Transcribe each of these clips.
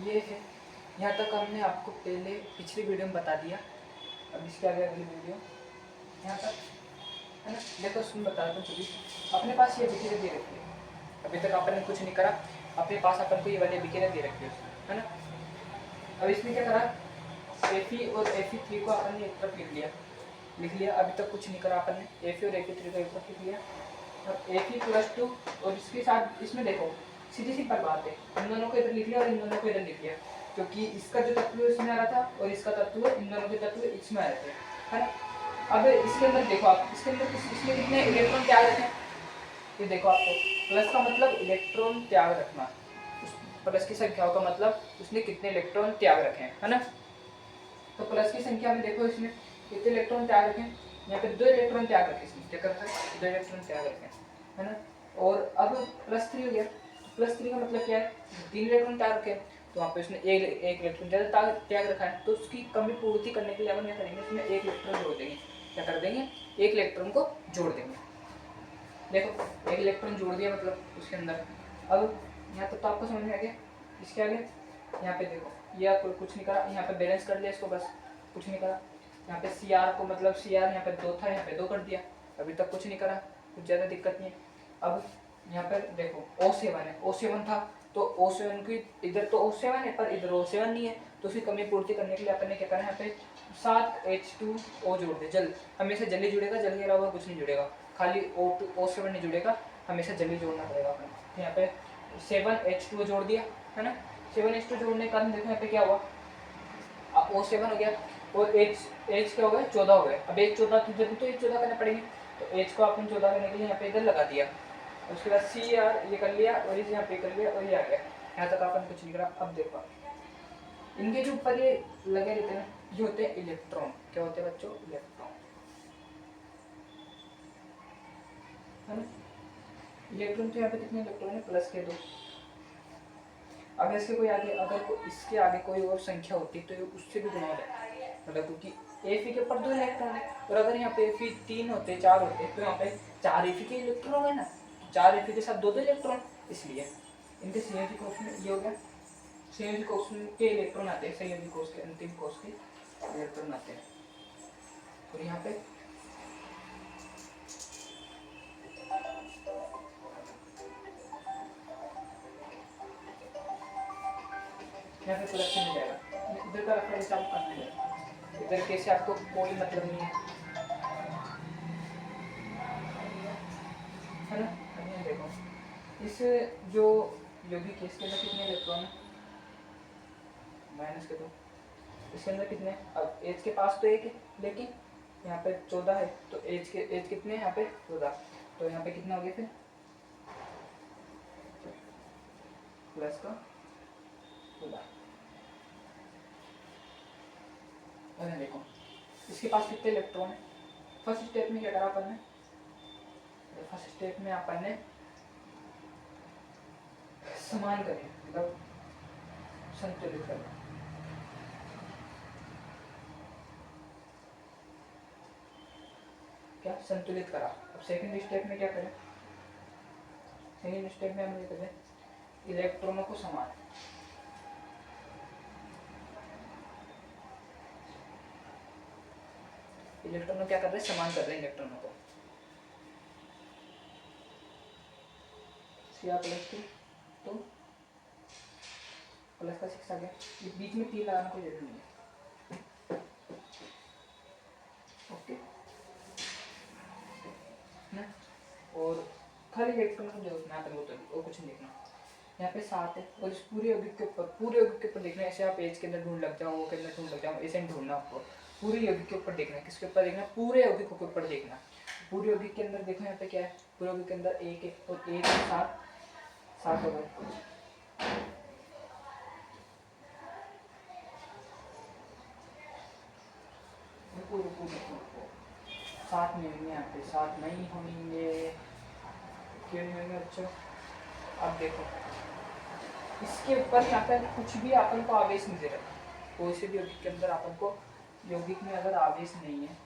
ये है। यहाँ तक हमने आपको पहले पिछली वीडियो में बता दिया। अब इसके आगे अगली वीडियो यहाँ तक है ना। देखो उसमें बताता हूँ चलिए। अपने पास ये विकेट दे रखी है, अभी तक अपन ने कुछ नहीं करा। अपने पास अपन को ये वाले विकेट दे रखी है ना। अब इसमें क्या करा, Fe और Fe3 को अपन ने एक तरफ लिख लिया। अभी तक कुछ नहीं करा अपन ने। Fe और Fe3 को एक तरफ लिख लिया। अब Fe+2 और इसके साथ इसमें देखो सीधी सी पर बात है, इन दोनों को इधर लिख लिया और इन दोनों को इधर लिख लिया, क्योंकि इसका जो तत्व इसमें आ रहा था और इसका तत्व इन दोनों के तत्व इसमें आ रहे थे, है ना। अब इसके अंदर देखो आप, इसके अंदर इसमें कितने इलेक्ट्रॉन त्याग रखे हैं, ये देखो आपको। प्लस का मतलब इलेक्ट्रॉन त्याग रखना, उस प्लस की संख्याओं का मतलब उसने कितने इलेक्ट्रॉन त्याग रखे हैं, है ना। तो प्लस की संख्या में देखो इसमें कितने इलेक्ट्रॉन त्याग रखे हैं, यहाँ पे 2 इलेक्ट्रॉन त्याग रखे, इसमें क्या करता है 2 इलेक्ट्रॉन त्याग रखे, है ना। और अब +3 हो गया, +3 का मतलब क्या है, 3 इलेक्ट्रॉन त्याग रखे, तो वहाँ पे उसने एक इलेक्ट्रॉन ज़्यादा त्याग रखा है, तो उसकी कमी पूर्ति करने के लिए अपन क्या करेंगे, इसमें 1 इलेक्ट्रॉन जोड़ देंगे। क्या कर देंगे, 1 इलेक्ट्रॉन को जोड़ देंगे। देखो 1 इलेक्ट्रॉन जोड़ दिया मतलब उसके अंदर। अब यहाँ तक तो आपको समझ में आ गया। इसके आगे यहाँ पे देखो, ये कुछ नहीं करा, यहाँ पे बैलेंस कर लिया इसको, बस कुछ नहीं करा। यहाँ पे Cr को मतलब Cr यहाँ पे 2 था, यहाँ पे 2 कर दिया, अभी तक कुछ नहीं करा, कुछ ज़्यादा दिक्कत नहीं है। अब यहाँ पर देखो O7 है, O7 था तो O7 की इधर तो O7 है पर इधर O7 नहीं है, तो उसकी कमी पूर्ति करने के लिए अपन ने क्या करना है, यहाँ पे 7H2O जोड़ दे। जल हमेशा जल ही जुड़ेगा, जल के अलावा कुछ नहीं जुड़ेगा, खाली O7 नहीं जुड़ेगा, हमेशा जल ही जोड़ना पड़ेगा अपन। तो यहाँ पे 7H2O जोड़ दिया, है ना। 7H2 जोड़ने के कारण देखो यहाँ पे क्या हुआ, O7 हो गया और H क्या हो गया 14 हो गए। अब H 14 तो जब तो H 14 करने पड़ेंगे, तो H को अपन 14 करने के लिए यहाँ पे इधर लगा दिया। उसके बाद Cr ये कर लिया और इसे यहाँ पे कर लिया और ये आ गया। यहाँ तक अपन कुछ नहीं करा। अब देखो इनके जो ऊपर ये लगे रहते हैं ये होते हैं इलेक्ट्रॉन। क्या होते हैं बच्चों, इलेक्ट्रॉन, है ना। इलेक्ट्रॉन तो यहाँ पे कितने इलेक्ट्रॉन है, प्लस के 2। अगर इसके कोई आगे इसके आगे कोई और संख्या होती तो उससे भी गुणा हो जाता, मतलब क्योंकि Fe के ऊपर 2 इलेक्ट्रॉन है, और अगर यहाँ पे Fe 3 होते 4 होते तो यहाँ पे 4 Fe के इलेक्ट्रॉन हो गए ना, 4 Fe के साथ 2 इलेक्ट्रॉन, इसलिए इनके संयोजी कोष में ये हो गया। संयोजी कोष के इलेक्ट्रॉन आते हैं, संयोजी कोष के अंतिम कोष के इलेक्ट्रॉन आते हैं। और यहाँ पे यहाँ पे प्लस नहीं जाएगा, इधर का रखा हिसाब करना है, इधर कैसे आपको कोई मतलब नहीं है, है ना। अब यहाँ देखो इस जो यौगिक केस के अंदर कितने इलेक्ट्रॉन है, -2, इसके अंदर कितने, अब H के पास तो 1 है लेकिन यहाँ पे 14 है, तो H कितने यहाँ पे 14, तो यहाँ पे कितना हो गया फिर प्लस का 14। और देखो इसके पास कितने इलेक्ट्रॉन है। फर्स्ट स्टेप में क्या करा अपन ने, फर्स्ट स्टेप में अपन ने समान करें, मतलब संतुलित करना। क्या संतुलित करा। अब सेकंड स्टेप में क्या करें, सेकंड स्टेप में हम ये करें इलेक्ट्रॉनों को समान, इलेक्ट्रॉनों क्या कर रहे हैं, समान कर रहे हैं इलेक्ट्रॉनों को। Cr+2 तो प्लस का 6 आ गया, ये बीच में 3 लगाना कोई जरूरी नहीं है, ओके ना। और खाली इलेक्ट्रॉन को जो यहाँ पे वो कुछ नहीं देखना। यहाँ पे 7 है और इस पूरे यौगिक के ऊपर देखना है। ऐसे आप एच के अंदर ढूंढ लग जाओ, वो के अंदर ढूंढ लग जाओ, ऐसे नहीं ढूंढना आपको, पूरे यौगिक के ऊपर देखना है। किसके ऊपर देखना है, पूरे यौगिक के ऊपर देखना। पूरे यौगिक के अंदर देखो यहाँ पे क्या है, पूरे यौगिक के अंदर 1 है और 1 से 7 हो गए। सात नहीं होंगे, यहाँ पे 7 नहीं होंगे, क्यों नहीं होंगे बच्चों। अब देखो इसके ऊपर यहाँ पर कुछ भी अपन को आवेश नहीं दे रहा, कोई से भी यौगिक के अंदर अपन को यौगिक में अगर आवेश नहीं है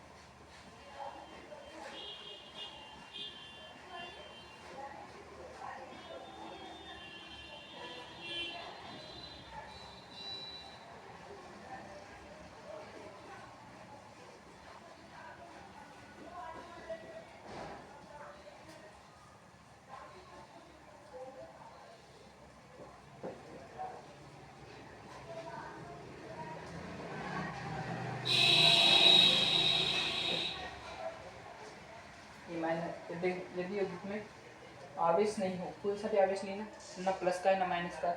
आवेश नहीं हो, कोई सा भी आवेश नहीं ना, ना प्लस का है ना माइनस का,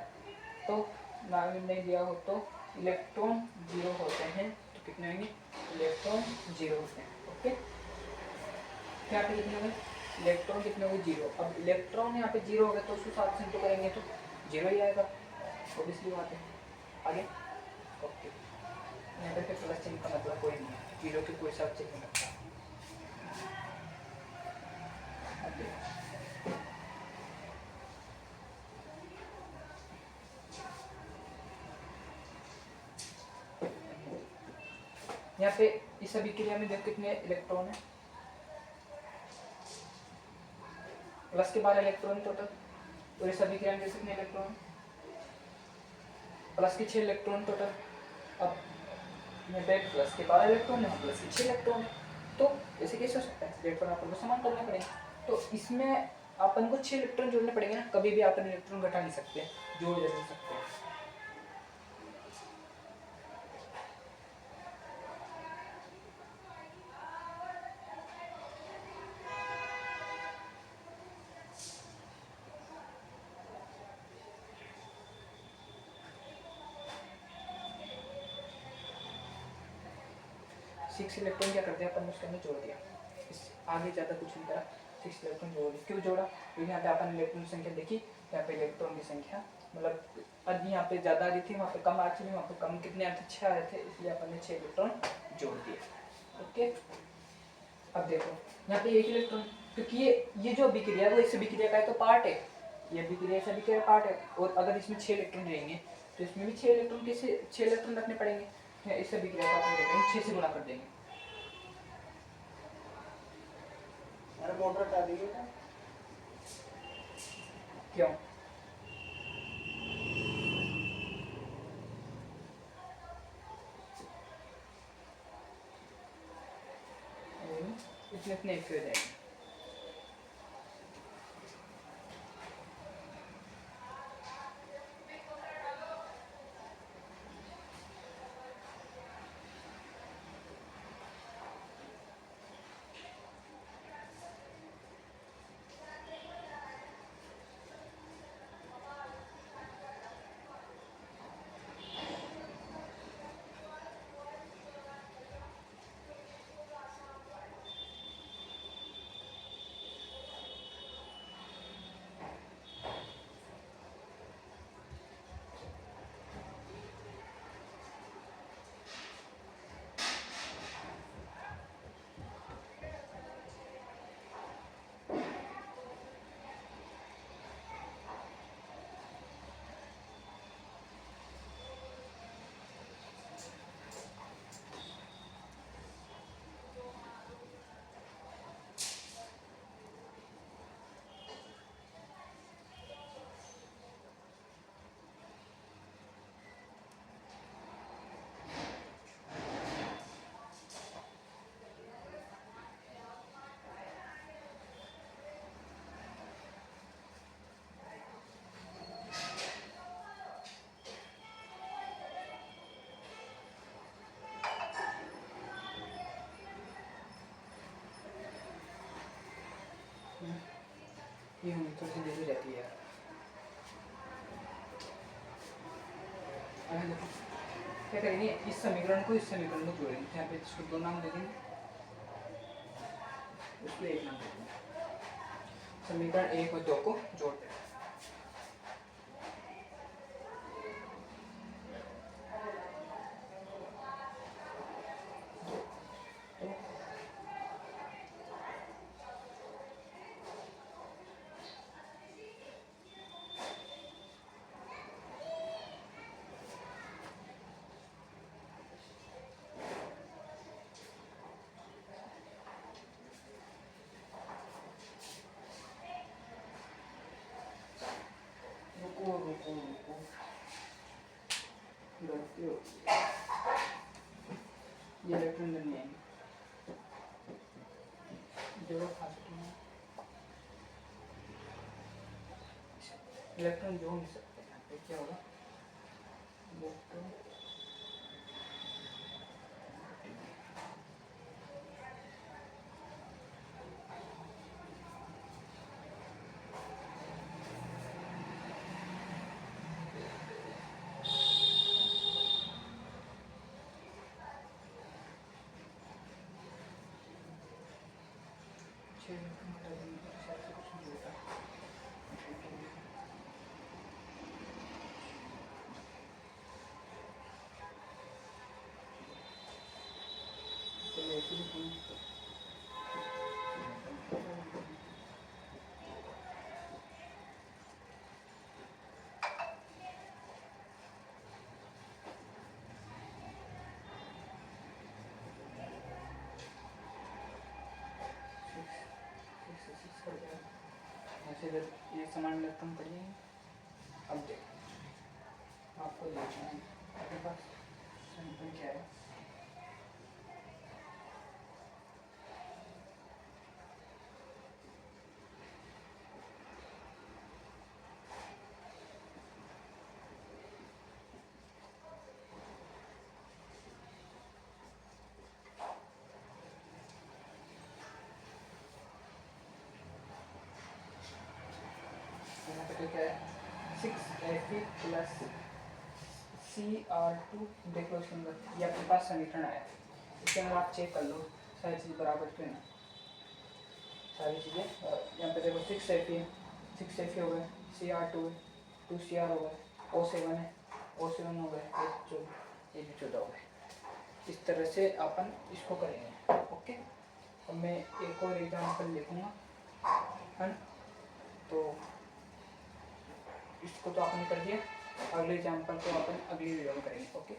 तो ना नहीं दिया हो तो इलेक्ट्रॉन जीरो होते हैं। तो कितने होंगे, इलेक्ट्रॉन जीरो होते हैं। ओके, यहाँ पे कितने होंगे, इलेक्ट्रॉन कितने होंगे, जीरो। अब इलेक्ट्रॉन यहाँ पे जीरो हो गए तो उसके साथ से तो करेंगे तो जीरो ही आएगा, ऑब्वियसली बात है। आगे ओके, यहाँ पे प्लस चिन्ह का मतलब कोई नहीं है, जीरो के कोई साथ चिन्ह नहीं लगता। यहाँ पे इस अभिक्रिया में देखो कितने इलेक्ट्रॉन है, प्लस के 12 इलेक्ट्रॉन टोटल। और इस अभिक्रिया में कितने इलेक्ट्रॉन, प्लस के 6 इलेक्ट्रॉन टोटल। अब यहाँ पे प्लस के 12 इलेक्ट्रॉन है, प्लस के 6 इलेक्ट्रॉन है, तो ऐसे कैसे हो सकता है, इलेक्ट्रॉन अपन को समान करने पड़ेंगे। तो इसमें अपन को 6 इलेक्ट्रॉन जोड़ने पड़ेंगे ना, कभी भी अपन इलेक्ट्रॉन घटा नहीं सकते, जोड़ जरूर सकते हैं। सिक्स इलेक्ट्रॉन क्या करते हैं अपन, उसके अंदर जोड़ दिया, इस आगे ज़्यादा कुछ नहीं करा, 6 इलेक्ट्रॉन जोड़ दिया। क्यों जोड़ा, क्योंकि यहाँ पे अपन इलेक्ट्रॉन की संख्या देखी, यहाँ पे इलेक्ट्रॉन की संख्या मतलब अभी यहाँ पे ज़्यादा आ रही थी, वहाँ पे कम आ रही थी, वहाँ पे कम कितने आए थे, 6 आए थे, इसलिए अपन ने 6 इलेक्ट्रॉन जोड़ दिए। ओके, अब देखो यहाँ पे 1 इलेक्ट्रॉन, क्योंकि ये जो अभिक्रिया है वो इस अभिक्रिया का तो पार्ट है, ये अभिक्रिया इस अभिक्रिया का पार्ट है। और अगर इसमें 6 इलेक्ट्रॉन रहेंगे तो इसमें भी 6 इलेक्ट्रॉन, कैसे 6 इलेक्ट्रॉन रखने पड़ेंगे, इस अभिक्रिया का अपन 6 से गुणा कर देंगे। मोटर हटा दीजिए क्यों, इतने इतने एक हो जाएंगे। ये हम तो से देरी रहती है यार। अगर देखो क्या करेंगे, इस समीकरण को इस समीकरण में जोड़ेंगे, यहाँ पे इसको 2 नाम दे देंगे, उसको 1 नाम दे देंगे, समीकरण 1 और 2 को जोड़ देंगे। ये इलेक्ट्रॉन नहीं आएंगे, जोड़ो खा सकते इलेक्ट्रॉन जोड़ नहीं सकते, यहाँ पे क्या होगा, इलेक्ट्रॉन इधर ये सामान मेरे कम पड़िए। अब देखो आपको देखना है आपके पास सैंपल क्या है। यहाँ पे क्या है 6Fe प्लस Cr2 डेक्लोशन ये अपने पास समीकरण आया है। इसके अंदर आप चेक कर लो सारी चीज़ बराबर तो है ना, सारी चीज़ें। यहाँ पे देखो 6Fe हो गए, Cr2 है, 2Cr हो गए, O7 है, O7 हो गए, ये भी 14 हो गए। इस तरह से अपन इसको करेंगे। ओके, अब मैं एक और एग्जाम्पल लिखूँगा है ना। तो इसको तो आपने कर दिया, अगले एग्जाम्पल को अपन अगली वीडियो में करेंगे। ओके।